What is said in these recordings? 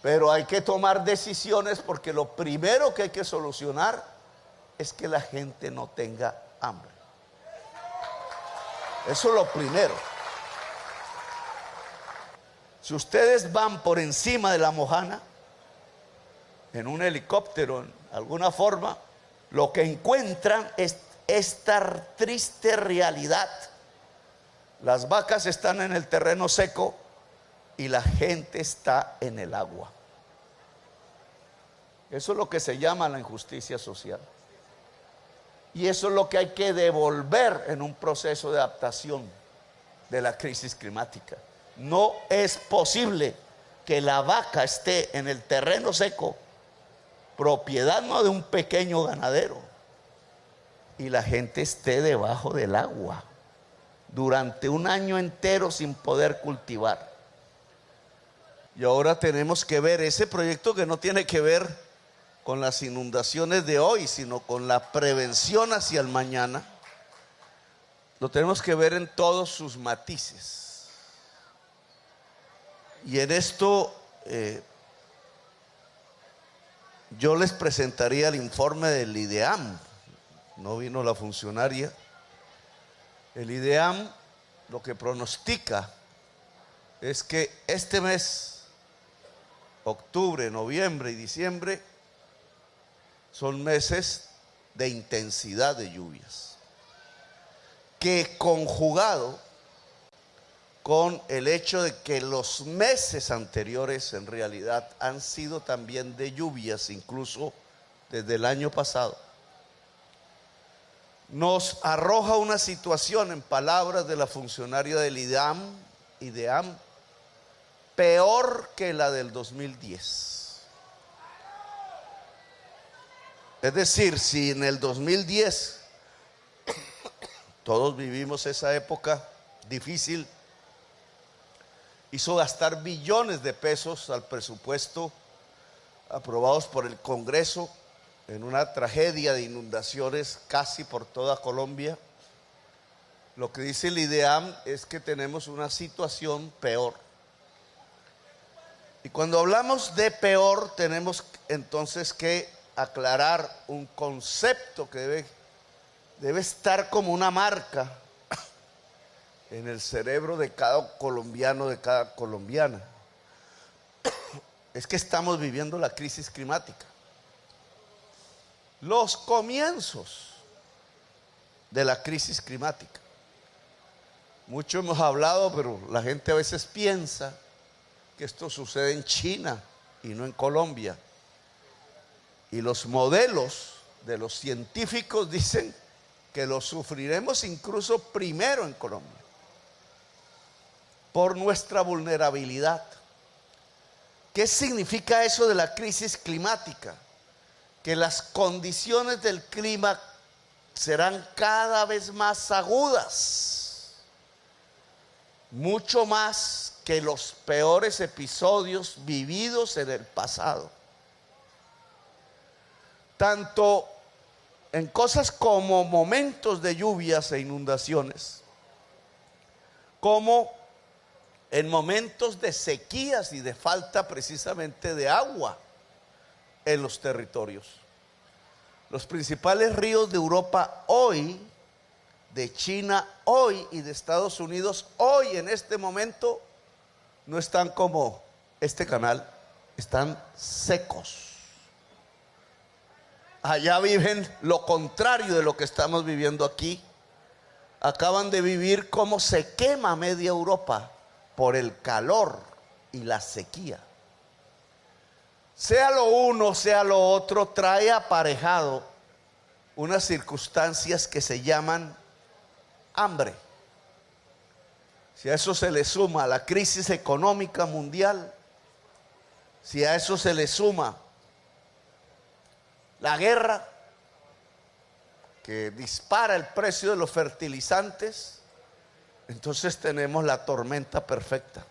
Pero hay que tomar decisiones porque lo primero que hay que solucionar es que la gente no tenga hambre. Eso es lo primero. Si ustedes van por encima de la Mojana, en un helicóptero, en alguna forma, lo que encuentran es esta triste realidad. Las vacas están en el terreno seco y la gente está en el agua. Eso es lo que se llama la injusticia social. Y eso es lo que hay que devolver en un proceso de adaptación de la crisis climática. No es posible que la vaca esté en el terreno seco, propiedad no de un pequeño ganadero, y la gente esté debajo del agua durante un año entero sin poder cultivar. Y ahora tenemos que ver ese proyecto que no tiene que ver con las inundaciones de hoy, sino con la prevención hacia el mañana. Lo tenemos que ver en todos sus matices. Y en esto yo les presentaría el informe del IDEAM. No vino la funcionaria. El IDEAM lo que pronostica es que este mes, octubre, noviembre y diciembre, son meses de intensidad de lluvias, que conjugado con el hecho de que los meses anteriores en realidad han sido también de lluvias, incluso desde el año pasado, nos arroja una situación, en palabras de la funcionaria del IDEAM, peor que la del 2010. Es decir, si en el 2010 todos vivimos esa época difícil, hizo gastar billones de pesos al presupuesto aprobados por el Congreso en una tragedia de inundaciones casi por toda Colombia. Lo que dice el IDEAM es que tenemos una situación peor. Y cuando hablamos de peor, tenemos entonces que aclarar un concepto que debe estar como una marca en el cerebro de cada colombiano, de cada colombiana. Es que estamos viviendo la crisis climática. Los comienzos de la crisis climática. Mucho hemos hablado, pero la gente a veces piensa que esto sucede en China y no en Colombia. Y los modelos de los científicos dicen que lo sufriremos incluso primero en Colombia, por nuestra vulnerabilidad. ¿Qué significa eso de la crisis climática? Que las condiciones del clima serán cada vez más agudas, mucho más que los peores episodios vividos en el pasado. Tanto en cosas como momentos de lluvias e inundaciones, como en momentos de sequías y de falta precisamente de agua en los territorios. Los principales ríos de Europa hoy, de China hoy y de Estados Unidos hoy en este momento no están como este canal, están secos. Allá viven lo contrario de lo que estamos viviendo aquí. Acaban de vivir cómo se quema media Europa por el calor y la sequía. Sea lo uno, sea lo otro, trae aparejado unas circunstancias que se llaman hambre. Si a eso se le suma la crisis económica mundial, si a eso se le suma la guerra que dispara el precio de los fertilizantes, entonces tenemos la tormenta perfecta.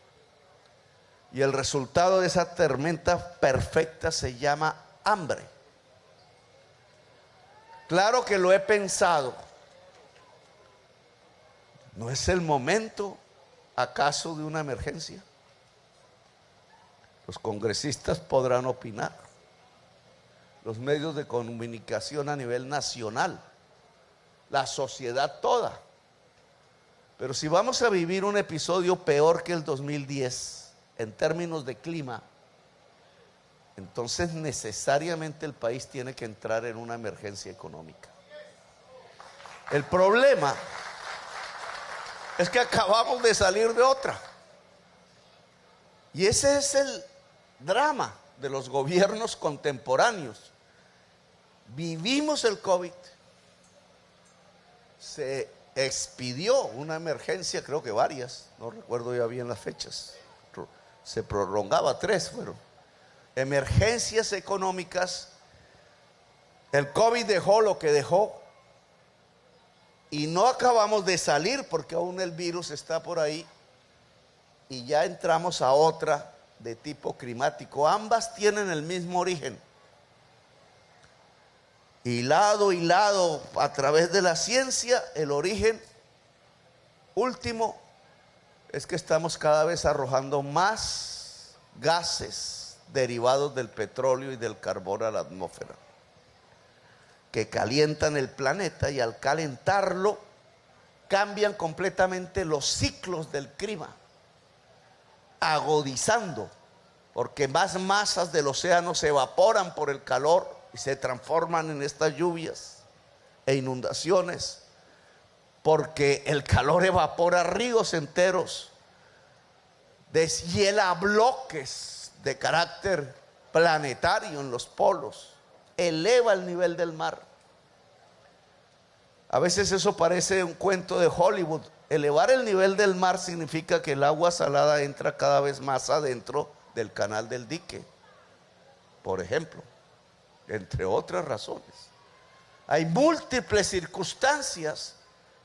Y el resultado de esa tormenta perfecta se llama hambre. Claro que lo he pensado. ¿No es el momento acaso de una emergencia? Los congresistas podrán opinar, los medios de comunicación a nivel nacional, la sociedad toda. Pero si vamos a vivir un episodio peor que el 2010 en términos de clima, entonces necesariamente el país tiene que entrar en una emergencia económica. El problema es que acabamos de salir de otra. Y ese es el drama de los gobiernos contemporáneos. Vivimos el COVID, se expidió una emergencia, creo que varias, no recuerdo ya bien las fechas, se prolongaba, 3 fueron, emergencias económicas. El COVID dejó lo que dejó y no acabamos de salir porque aún el virus está por ahí y ya entramos a otra de tipo climático. Ambas tienen el mismo origen. Hilado a través de la ciencia, el origen último es que estamos cada vez arrojando más gases derivados del petróleo y del carbón a la atmósfera, que calientan el planeta, y al calentarlo cambian completamente los ciclos del clima, agudizando, porque más masas del océano se evaporan por el calor y se transforman en estas lluvias e inundaciones, porque el calor evapora ríos enteros, deshiela bloques de carácter planetario en los polos, eleva el nivel del mar. A veces eso parece un cuento de Hollywood. Elevar el nivel del mar significa que el agua salada entra cada vez más adentro del canal del dique, por ejemplo, entre otras razones. Hay múltiples circunstancias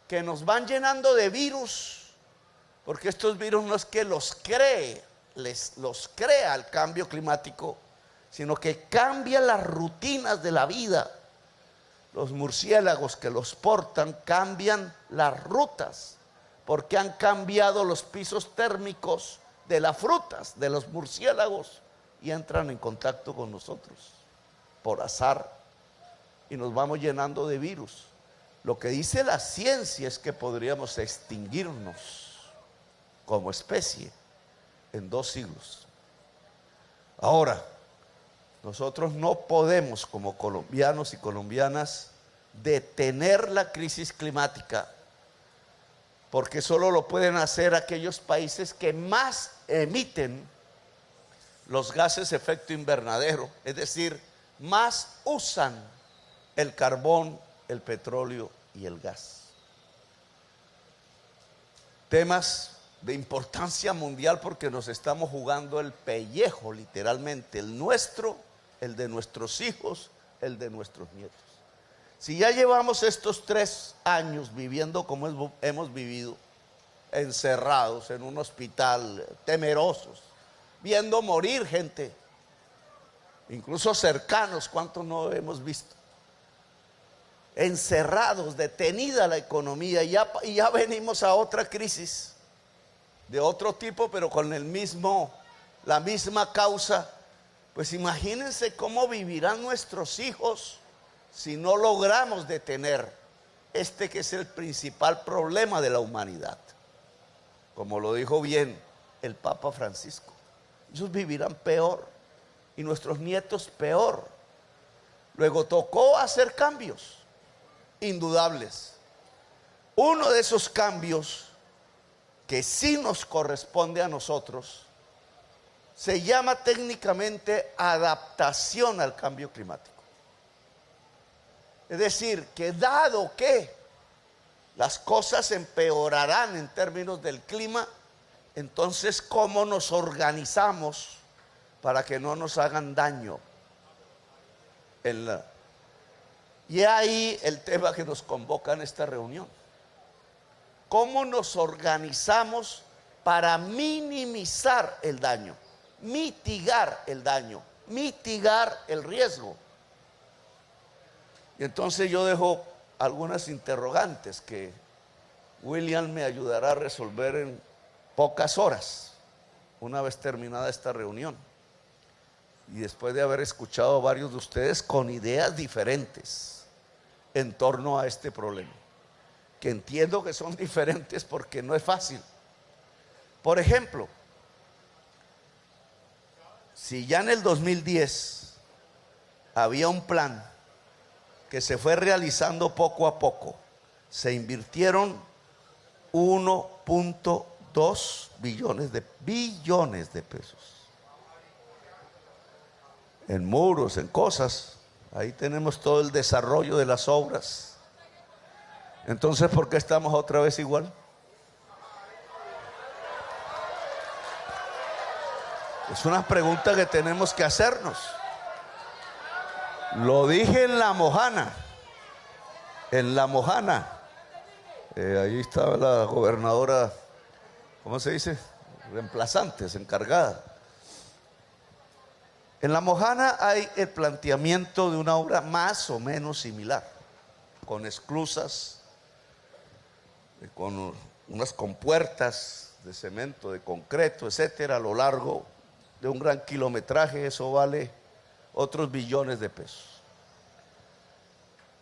que nos van llenando de virus, porque estos virus no es que los crea el cambio climático, sino que cambia las rutinas de la vida. Los murciélagos que los portan cambian las rutas, porque han cambiado los pisos térmicos de las frutas de los murciélagos y entran en contacto con nosotros por azar y nos vamos llenando de virus. Lo que dice la ciencia es que podríamos extinguirnos como especie en 2 siglos. Ahora, nosotros no podemos, como colombianos y colombianas, detener la crisis climática, porque solo lo pueden hacer aquellos países que más emiten los gases de efecto invernadero, es decir, más usan el carbón, el petróleo y el gas. Temas de importancia mundial, porque nos estamos jugando el pellejo, literalmente, el nuestro, el de nuestros hijos, el de nuestros nietos. Si ya llevamos estos 3 años viviendo como hemos vivido, encerrados en un hospital, temerosos, viendo morir gente, incluso cercanos, ¿cuántos no hemos visto? Encerrados, detenida la economía, y ya venimos a otra crisis de otro tipo, pero con la misma causa. Pues imagínense cómo vivirán nuestros hijos si no logramos detener este que es el principal problema de la humanidad. Como lo dijo bien el Papa Francisco, ellos vivirán peor y nuestros nietos peor. Luego tocó hacer cambios indudables. Uno de esos cambios que sí nos corresponde a nosotros se llama técnicamente adaptación al cambio climático. Es decir, que dado que las cosas empeorarán en términos del clima, entonces ¿cómo nos organizamos para que no nos hagan daño? Y ahí el tema que nos convoca en esta reunión. ¿Cómo nos organizamos para minimizar el daño, mitigar el daño, mitigar el riesgo? Y entonces yo dejo algunas interrogantes que William me ayudará a resolver en pocas horas, una vez terminada esta reunión. y después de haber escuchado a varios de ustedes con ideas diferentes en torno a este problema, que entiendo que son diferentes porque no es fácil. Por ejemplo, si ya en el 2010 había un plan que se fue realizando poco a poco, se invirtieron 1.2 billones de pesos en muros, en cosas. Ahí tenemos todo el desarrollo de las obras. Entonces, ¿por qué estamos otra vez igual? Es una pregunta que tenemos que hacernos. Lo dije en La Mojana. En La Mojana. Ahí estaba la gobernadora, ¿cómo se dice? Reemplazantes, encargada. En La Mojana hay el planteamiento de una obra más o menos similar, con esclusas, con unas compuertas de cemento, de concreto, etcétera, a lo largo de un gran kilometraje. Eso vale otros billones de pesos.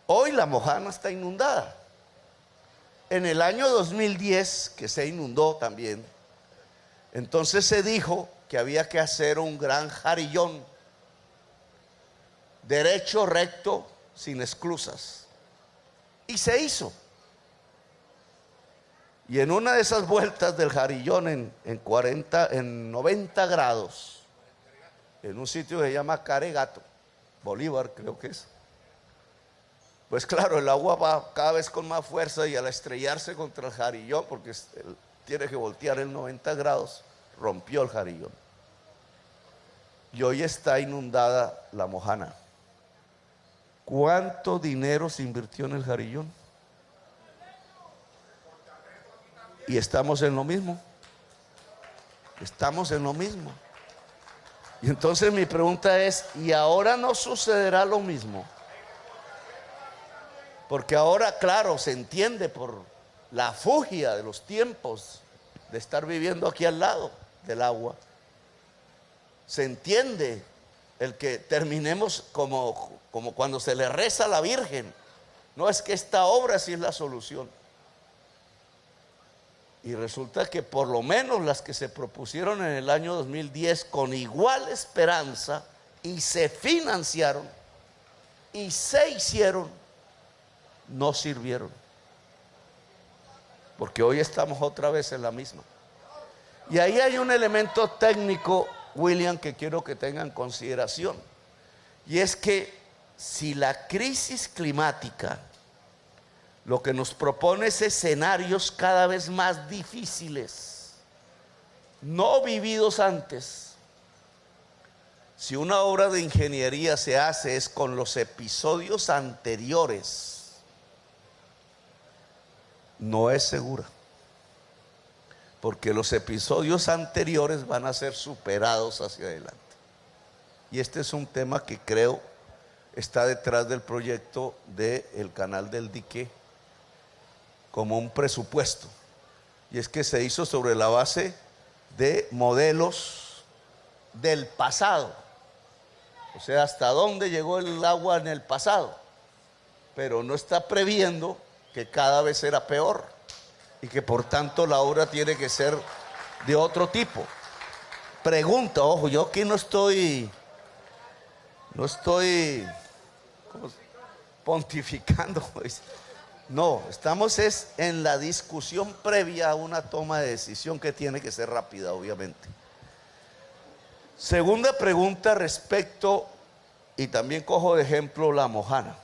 Hoy La Mojana está inundada. En el año 2010, que se inundó también, entonces se dijo que había que hacer un gran jarillón, derecho, recto, sin esclusas. Y se hizo. Y en una de esas vueltas del jarillón en 90 grados, en un sitio que se llama Caregato, Bolívar creo que es, pues claro, el agua va cada vez con más fuerza, y al estrellarse contra el jarillón, porque tiene que voltear en 90 grados, rompió el jarillón. Y hoy está inundada La Mojana. ¿Cuánto dinero se invirtió en el jarillón? Y estamos en lo mismo. Estamos en lo mismo. Y entonces mi pregunta es, ¿y ahora no sucederá lo mismo? Porque ahora, claro, se entiende por la fugia de los tiempos de estar viviendo aquí al lado del agua. Se entiende el que terminemos como cuando se le reza a la Virgen. No, es que esta obra sí es la solución. Y resulta que por lo menos las que se propusieron en el año 2010 con igual esperanza, y se financiaron y se hicieron, no sirvieron. Porque hoy estamos otra vez en la misma. Y ahí hay un elemento técnico, William, que quiero que tengan en consideración. Y es que si la crisis climática lo que nos propone es escenarios cada vez más difíciles, no vividos antes, si una obra de ingeniería se hace es con los episodios anteriores, no es segura, porque los episodios anteriores van a ser superados hacia adelante. Y este es un tema que creo está detrás del proyecto del Canal del Dique como un presupuesto, y es que se hizo sobre la base de modelos del pasado, o sea, hasta dónde llegó el agua en el pasado, pero no está previendo que cada vez será peor y que por tanto la obra tiene que ser de otro tipo. Pregunta, ojo, yo aquí no estoy pontificando, no, estamos en la discusión previa a una toma de decisión que tiene que ser rápida, obviamente. Segunda pregunta respecto, y también cojo de ejemplo La Mojana.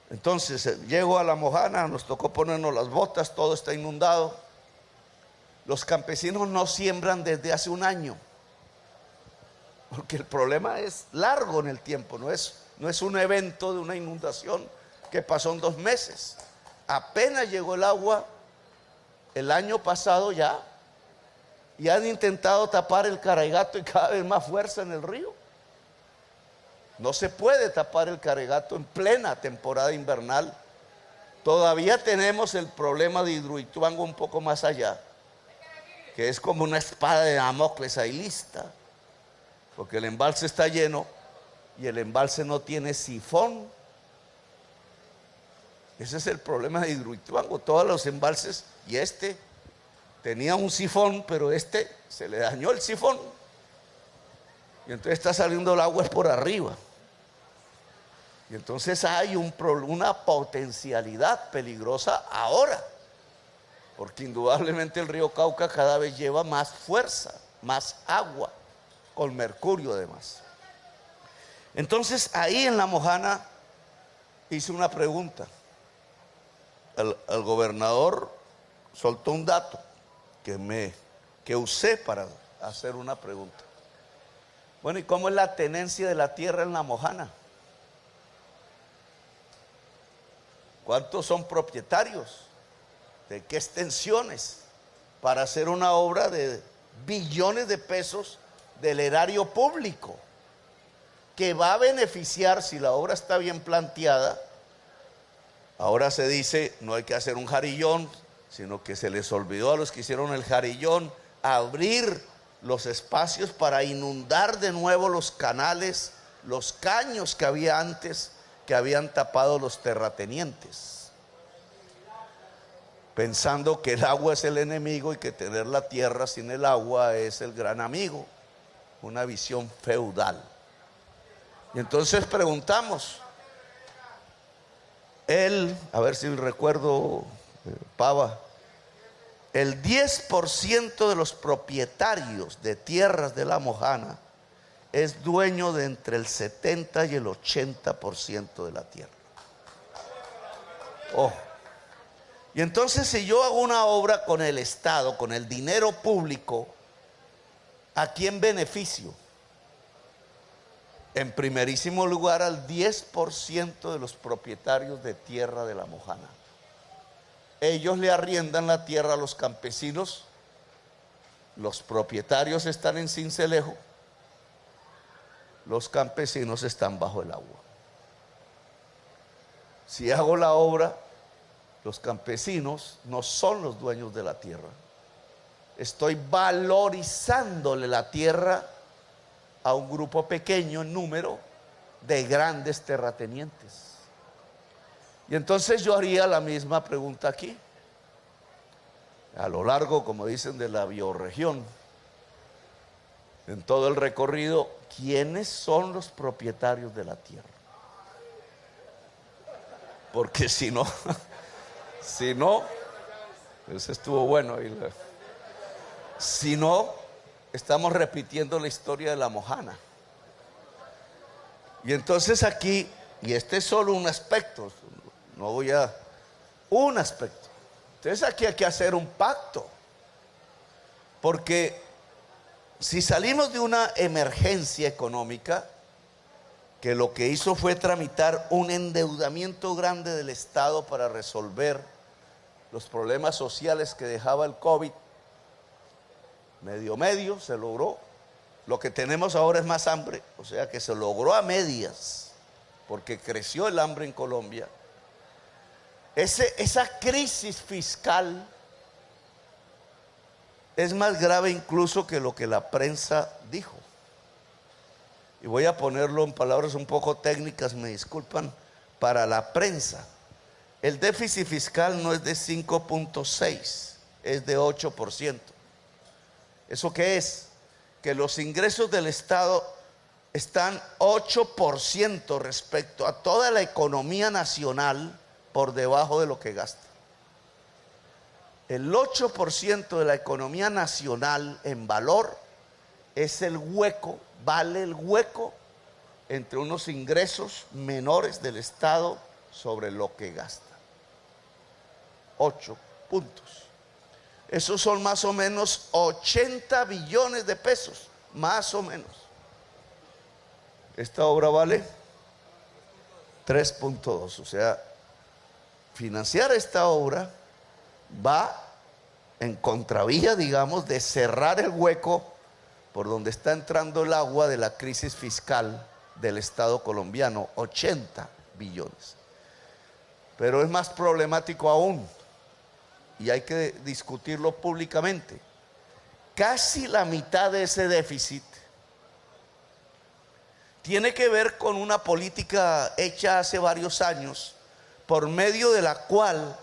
Entonces llego a La Mojana, nos tocó ponernos las botas, todo está inundado. Los campesinos no siembran desde hace un año, porque el problema es largo en el tiempo, no es un evento de una inundación que pasó en 2 meses. Apenas llegó el agua el año pasado ya, y han intentado tapar el Caregato, y cada vez más fuerza en el río. No se puede tapar el Caregato en plena temporada invernal. Todavía tenemos el problema de Hidroituango un poco más allá, que es como una espada de Damocles ahí lista. porque el embalse está lleno y el embalse no tiene sifón. Ese es el problema de Hidroituango. Todos los embalses, y este tenía un sifón, pero este se le dañó el sifón, y entonces está saliendo el agua es por arriba. Y entonces hay una potencialidad peligrosa ahora, porque indudablemente el río Cauca cada vez lleva más fuerza, más agua, con mercurio además. Entonces ahí en La Mojana hice una pregunta. El gobernador soltó un dato que usé para hacer una pregunta. Bueno, ¿y cómo es la tenencia de la tierra en La Mojana? ¿Cuántos son propietarios? ¿De qué extensiones? Para hacer una obra de billones de pesos del erario público, que va a beneficiar, si la obra está bien planteada. Ahora se dice, no hay que hacer un jarillón, sino que se les olvidó a los que hicieron el jarillón abrir los espacios para inundar de nuevo los canales, los caños que había antes, que habían tapado los terratenientes, pensando que el agua es el enemigo y que tener la tierra sin el agua es el gran amigo. Una visión feudal. Y entonces preguntamos, a ver si recuerdo, Pava, el 10% de los propietarios de tierras de La Mojana es dueño de entre el 70 y el 80% de la tierra. Oh. Y entonces, si yo hago una obra con el Estado, con el dinero público, ¿a quién beneficio? En primerísimo lugar, al 10% de los propietarios de tierra de La Mojana. Ellos le arriendan la tierra a los campesinos. Los propietarios están en Sincelejo. Los campesinos están bajo el agua. Si hago la obra, los campesinos no son los dueños de la tierra. Estoy valorizándole la tierra a un grupo pequeño en número de grandes terratenientes. Y entonces yo haría la misma pregunta aquí. A lo largo, como dicen, de la bioregión, en todo el recorrido, ¿quiénes son los propietarios de la tierra? Porque si no, eso estuvo bueno. Si no, estamos repitiendo la historia de La Mojana. Y entonces aquí, y este es solo un aspecto, un aspecto. Entonces aquí hay que hacer un pacto, porque si salimos de una emergencia económica, que lo que hizo fue tramitar un endeudamiento grande del Estado para resolver los problemas sociales que dejaba el COVID, medio se logró. Lo que tenemos ahora es más hambre, o sea que se logró a medias, porque creció el hambre en Colombia. Esa crisis fiscal es más grave incluso que lo que la prensa dijo. Y voy a ponerlo en palabras un poco técnicas, me disculpan, para la prensa. El déficit fiscal no es de 5.6, es de 8%. ¿Eso qué es? Que los ingresos del Estado están 8% respecto a toda la economía nacional por debajo de lo que gasta. El 8% de la economía nacional en valor es el hueco, vale el hueco entre unos ingresos menores del Estado sobre lo que gasta. 8 puntos. Esos son más o menos 80 billones de pesos, más o menos. Esta obra vale 3.2, o sea, financiar esta obra va en contravía, digamos, de cerrar el hueco por donde está entrando el agua de la crisis fiscal del Estado colombiano, 80 billones. Pero es más problemático aún, y hay que discutirlo públicamente. Casi la mitad de ese déficit tiene que ver con una política hecha hace varios años, por medio de la cual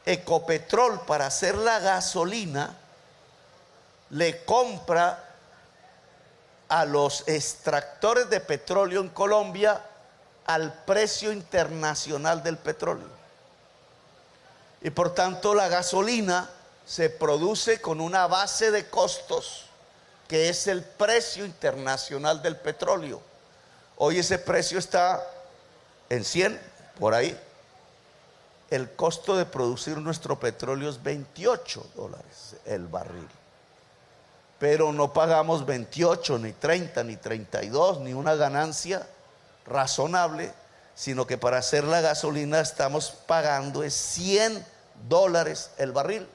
Ecopetrol, para hacer la gasolina, le compra a los extractores de petróleo en Colombia al precio internacional del petróleo. Y por tanto la gasolina se produce con una base de costos que es el precio internacional del petróleo. Hoy ese precio está en 100, por ahí. El costo de producir nuestro petróleo es $28 el barril. Pero no pagamos 28, ni 30, ni 32, ni una ganancia razonable, sino que para hacer la gasolina estamos pagando es $100 el barril.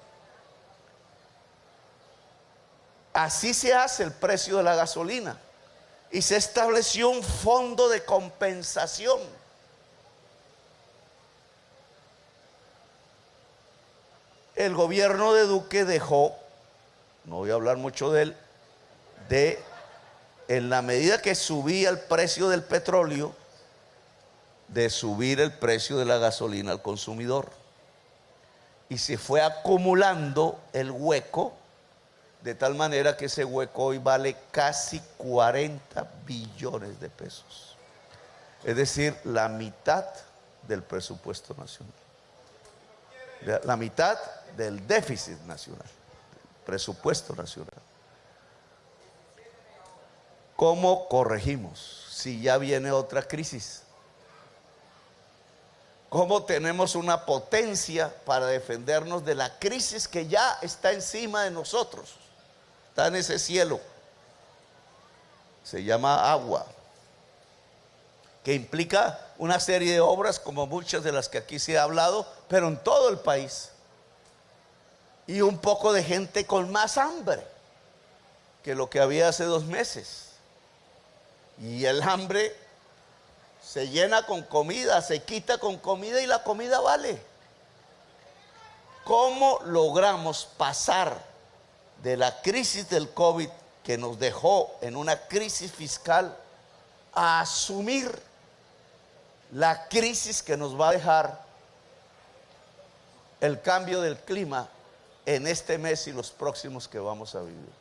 Así se hace el precio de la gasolina. Y se estableció un fondo de compensación. El gobierno de Duque dejó, no voy a hablar mucho de él, en la medida que subía el precio del petróleo, de subir el precio de la gasolina al consumidor. Y se fue acumulando el hueco, de tal manera que ese hueco hoy vale casi 40 billones de pesos. Es decir, la mitad del presupuesto nacional. La mitad del déficit nacional, presupuesto nacional. ¿Cómo corregimos si ya viene otra crisis? ¿Cómo tenemos una potencia para defendernos de la crisis que ya está encima de nosotros? Está en ese cielo. Se llama agua, que implica una serie de obras como muchas de las que aquí se ha hablado, pero en todo el país. Y un poco de gente con más hambre que lo que había hace 2 meses. Y el hambre se llena con comida, se quita con comida y la comida vale. ¿Cómo logramos pasar de la crisis del COVID, que nos dejó en una crisis fiscal, a asumir la crisis que nos va a dejar el cambio del clima en este mes y los próximos que vamos a vivir?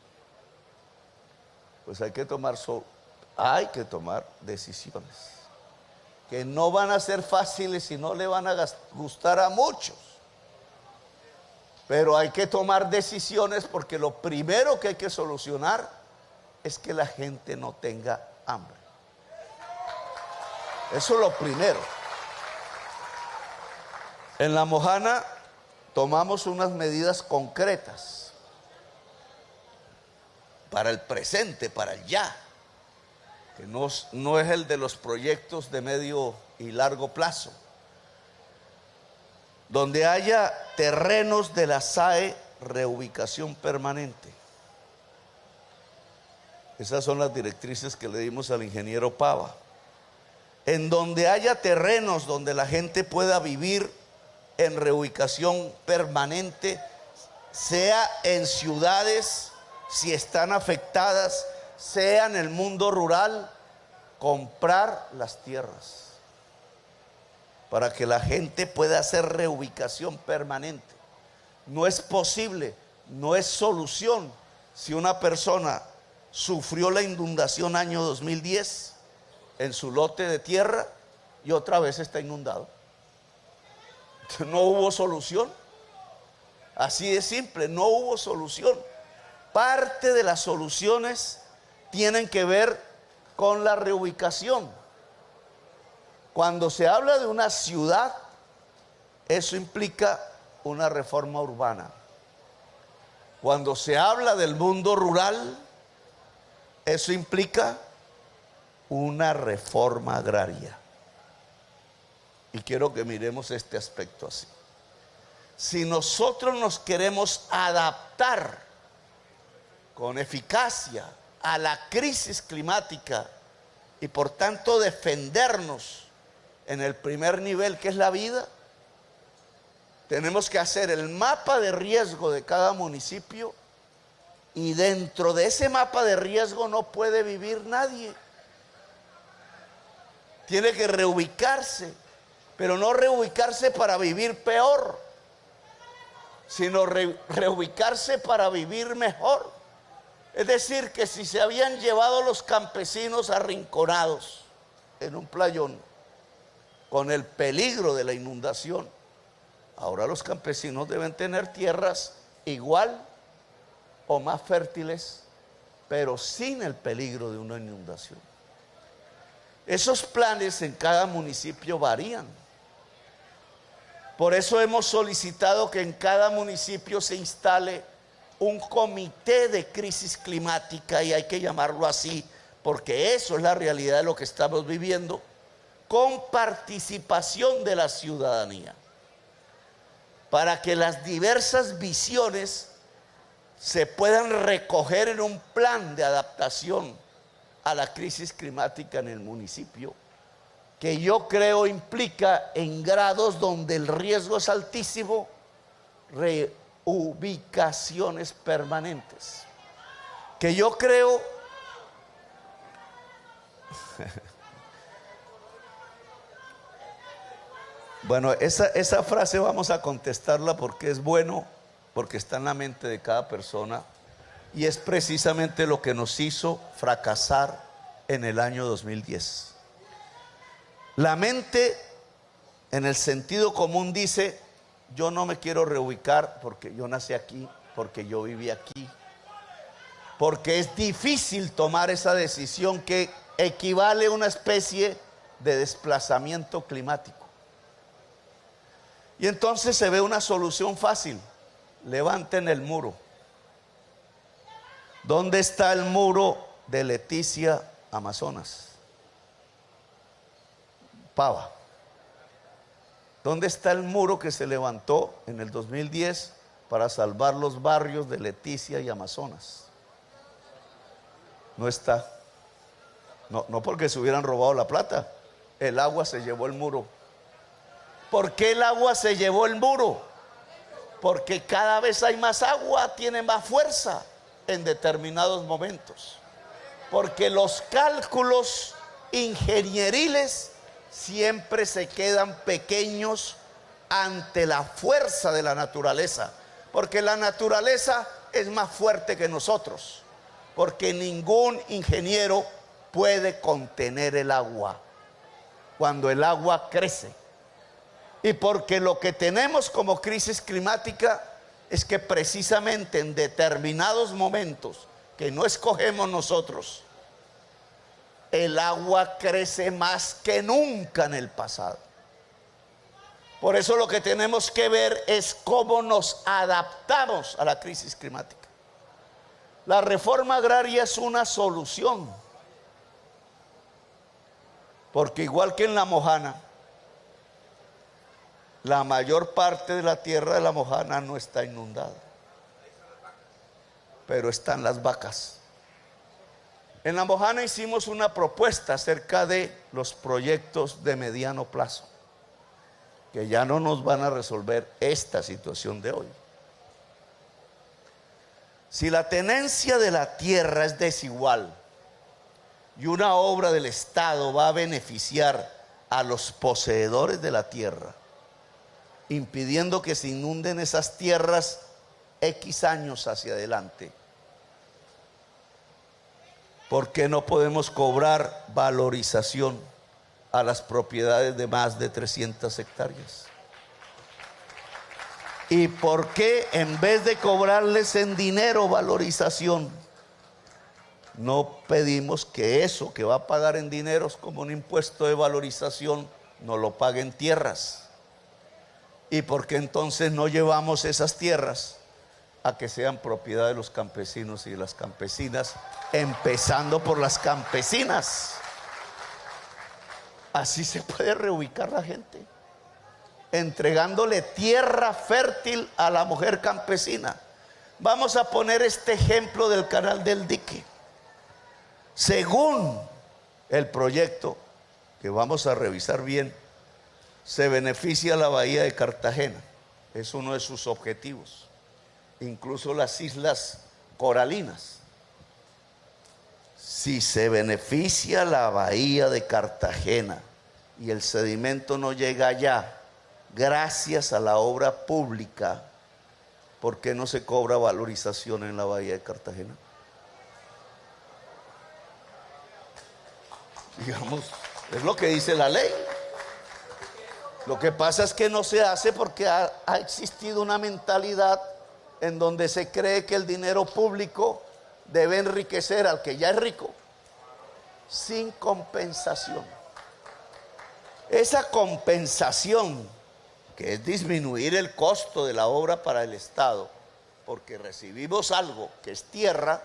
Pues hay que tomar decisiones que no van a ser fáciles y no le van a gustar a muchos. Pero hay que tomar decisiones, porque lo primero que hay que solucionar es que la gente no tenga hambre. Eso es lo primero. En La Mojana tomamos unas medidas concretas para el presente, para el ya, que no es el de los proyectos de medio y largo plazo. Donde haya terrenos de la SAE, reubicación permanente. Esas son las directrices que le dimos al ingeniero Pava. En donde haya terrenos donde la gente pueda vivir en reubicación permanente, sea en ciudades, si están afectadas, sea en el mundo rural, comprar las tierras para que la gente pueda hacer reubicación permanente. No es posible, no es solución si una persona sufrió la inundación año 2010 en su lote de tierra y otra vez está inundado. No hubo solución. Así de simple, no hubo solución. Parte de las soluciones tienen que ver con la reubicación. Cuando se habla de una ciudad, eso implica una reforma urbana. Cuando se habla del mundo rural, eso implica una reforma agraria. Y quiero que miremos este aspecto así. Si nosotros nos queremos adaptar con eficacia a la crisis climática y por tanto defendernos en el primer nivel, que es la vida, tenemos que hacer el mapa de riesgo de cada municipio, y dentro de ese mapa de riesgo no puede vivir nadie. tiene que reubicarse, pero no reubicarse para vivir peor, sino reubicarse para vivir mejor. Es decir, que si se habían llevado los campesinos arrinconados en un playón con el peligro de la inundación, ahora los campesinos deben tener tierras igual o más fértiles, pero sin el peligro de una inundación. Esos planes en cada municipio varían. Por eso hemos solicitado que en cada municipio se instale un comité de crisis climática, y hay que llamarlo así, porque eso es la realidad de lo que estamos viviendo, con participación de la ciudadanía, para que las diversas visiones se puedan recoger en un plan de adaptación a la crisis climática en el municipio, que yo creo implica en grados donde el riesgo es altísimo, reubicaciones permanentes. Que yo creo bueno, esa frase vamos a contestarla porque es bueno, porque está en la mente de cada persona, y es precisamente lo que nos hizo fracasar en el año 2010. La mente, en el sentido común, dice: yo no me quiero reubicar porque yo nací aquí, porque yo viví aquí, porque es difícil tomar esa decisión que equivale a una especie de desplazamiento climático. Y entonces se ve una solución fácil: levanten el muro. ¿Dónde está el muro de Leticia, Amazonas? Pava. ¿Dónde está el muro que se levantó en el 2010 para salvar los barrios de Leticia y Amazonas? No está. No porque se hubieran robado la plata. El agua se llevó el muro. ¿Por qué el agua se llevó el muro? Porque cada vez hay más agua, tiene más fuerza en determinados momentos. Porque los cálculos ingenieriles siempre se quedan pequeños ante la fuerza de la naturaleza. Porque la naturaleza es más fuerte que nosotros. Porque ningún ingeniero puede contener el agua cuando el agua crece. Y porque lo que tenemos como crisis climática es que precisamente en determinados momentos que no escogemos nosotros, el agua crece más que nunca en el pasado. Por eso lo que tenemos que ver es cómo nos adaptamos a la crisis climática. La reforma agraria es una solución, porque igual que en La Mojana, la mayor parte de la tierra de La Mojana no está inundada, pero están las vacas. En La Mojana hicimos una propuesta acerca de los proyectos de mediano plazo, que ya no nos van a resolver esta situación de hoy. Si la tenencia de la tierra es desigual y una obra del Estado va a beneficiar a los poseedores de la tierra, impidiendo que se inunden esas tierras X años hacia adelante, ¿por qué no podemos cobrar valorización a las propiedades de más de 300 hectáreas? ¿Y por qué en vez de cobrarles en dinero valorización, no pedimos que eso que va a pagar en dineros como un impuesto de valorización nos lo pague en tierras? ¿Y por qué entonces no llevamos esas tierras a que sean propiedad de los campesinos y de las campesinas, empezando por las campesinas? Así se puede reubicar la gente, entregándole tierra fértil a la mujer campesina. Vamos a poner este ejemplo del Canal del Dique. Según el proyecto, que vamos a revisar bien, se beneficia la bahía de Cartagena, es uno de sus objetivos, incluso las islas coralinas. Si se beneficia la bahía de Cartagena y el sedimento no llega allá, gracias a la obra pública, ¿por qué no se cobra valorización en la bahía de Cartagena? Digamos, es lo que dice la ley. Lo que pasa es que no se hace porque ha existido una mentalidad en donde se cree que el dinero público debe enriquecer al que ya es rico, sin compensación. Esa compensación, que es disminuir el costo de la obra para el Estado, porque recibimos algo que es tierra,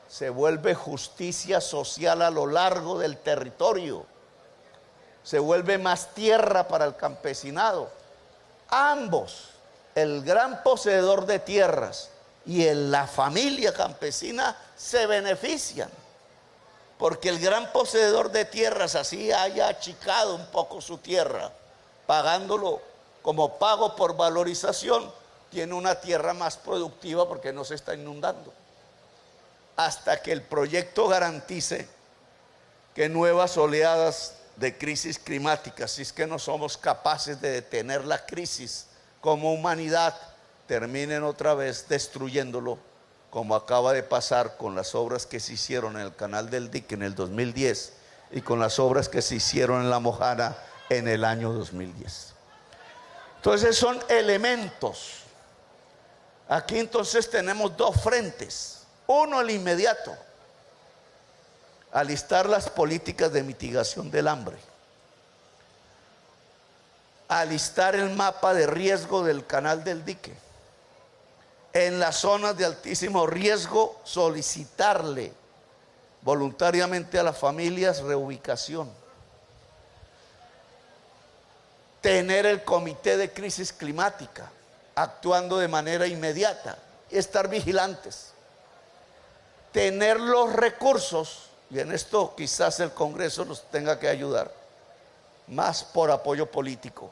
se vuelve justicia social a lo largo del territorio. Se vuelve más tierra para el campesinado. Ambos, el gran poseedor de tierras y la familia campesina, se benefician. Porque el gran poseedor de tierras, así haya achicado un poco su tierra, pagándolo como pago por valorización, tiene una tierra más productiva porque no se está inundando. Hasta que el proyecto garantice que nuevas oleadas de crisis climática, si es que no somos capaces de detener la crisis como humanidad, terminen otra vez destruyéndolo, como acaba de pasar con las obras que se hicieron en el Canal del Dique en el 2010 y con las obras que se hicieron en La Mojana en el año 2010. Entonces son elementos. Aquí entonces tenemos dos frentes. Uno, el inmediato, alistar las políticas de mitigación del hambre, alistar el mapa de riesgo del Canal del Dique. En las zonas de altísimo riesgo, solicitarle voluntariamente a las familias reubicación. Tener el comité de crisis climática actuando de manera inmediata y estar vigilantes. Tener los recursos, y en esto quizás el Congreso nos tenga que ayudar, más por apoyo político.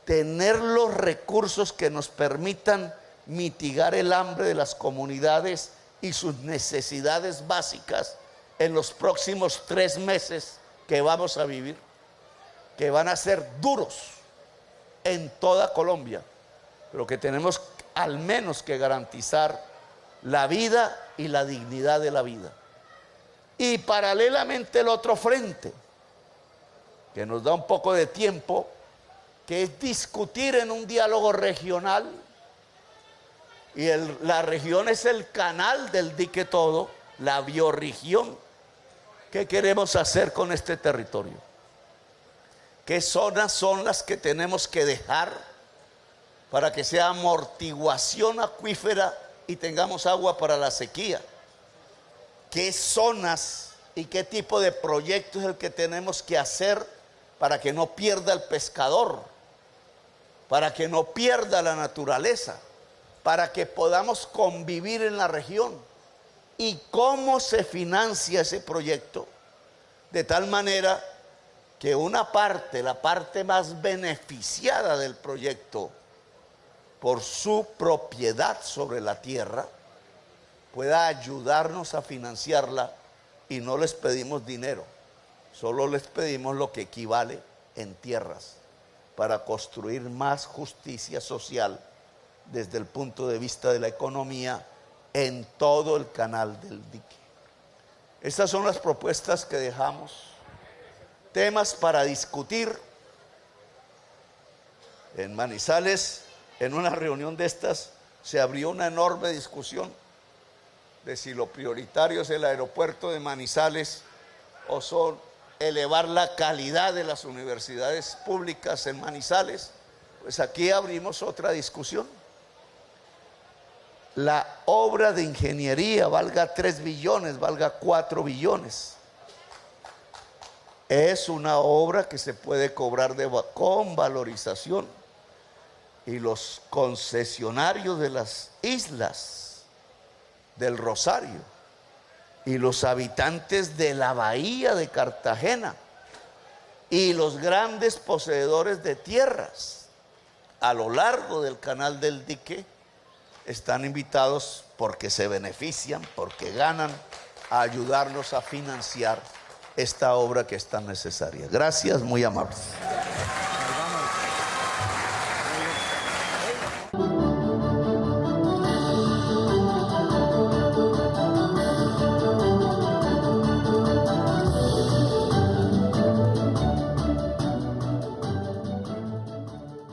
Tener los recursos que nos permitan mitigar el hambre de las comunidades y sus necesidades básicas en los próximos 3 meses que vamos a vivir, que van a ser duros en toda Colombia, pero que tenemos al menos que garantizar la vida y la dignidad de la vida. Y paralelamente el otro frente, que nos da un poco de tiempo, que es discutir en un diálogo regional, y la región es el Canal del Dique todo, la biorregión. ¿Qué queremos hacer con este territorio? ¿Qué zonas son las que tenemos que dejar para que sea amortiguación acuífera y tengamos agua para la sequía? ¿Qué zonas y qué tipo de proyecto es el que tenemos que hacer para que no pierda el pescador, para que no pierda la naturaleza, para que podamos convivir en la región? ¿Y cómo se financia ese proyecto? De tal manera que una parte, la parte más beneficiada del proyecto por su propiedad sobre la tierra, pueda ayudarnos a financiarla, y no les pedimos dinero, solo les pedimos lo que equivale en tierras para construir más justicia social desde el punto de vista de la economía en todo el Canal del Dique. Estas son las propuestas que dejamos, temas para discutir. En Manizales, en una reunión de estas, se abrió una enorme discusión de si lo prioritario es el aeropuerto de Manizales o son elevar la calidad de las universidades públicas en Manizales. Pues aquí abrimos otra discusión. La obra de ingeniería, valga 3 billones, valga 4 billones, es una obra que se puede cobrar con valorización, y los concesionarios de las islas del Rosario y los habitantes de la bahía de Cartagena y los grandes poseedores de tierras a lo largo del Canal del Dique están invitados, porque se benefician, porque ganan, a ayudarnos a financiar esta obra que es tan necesaria. Gracias, muy amables.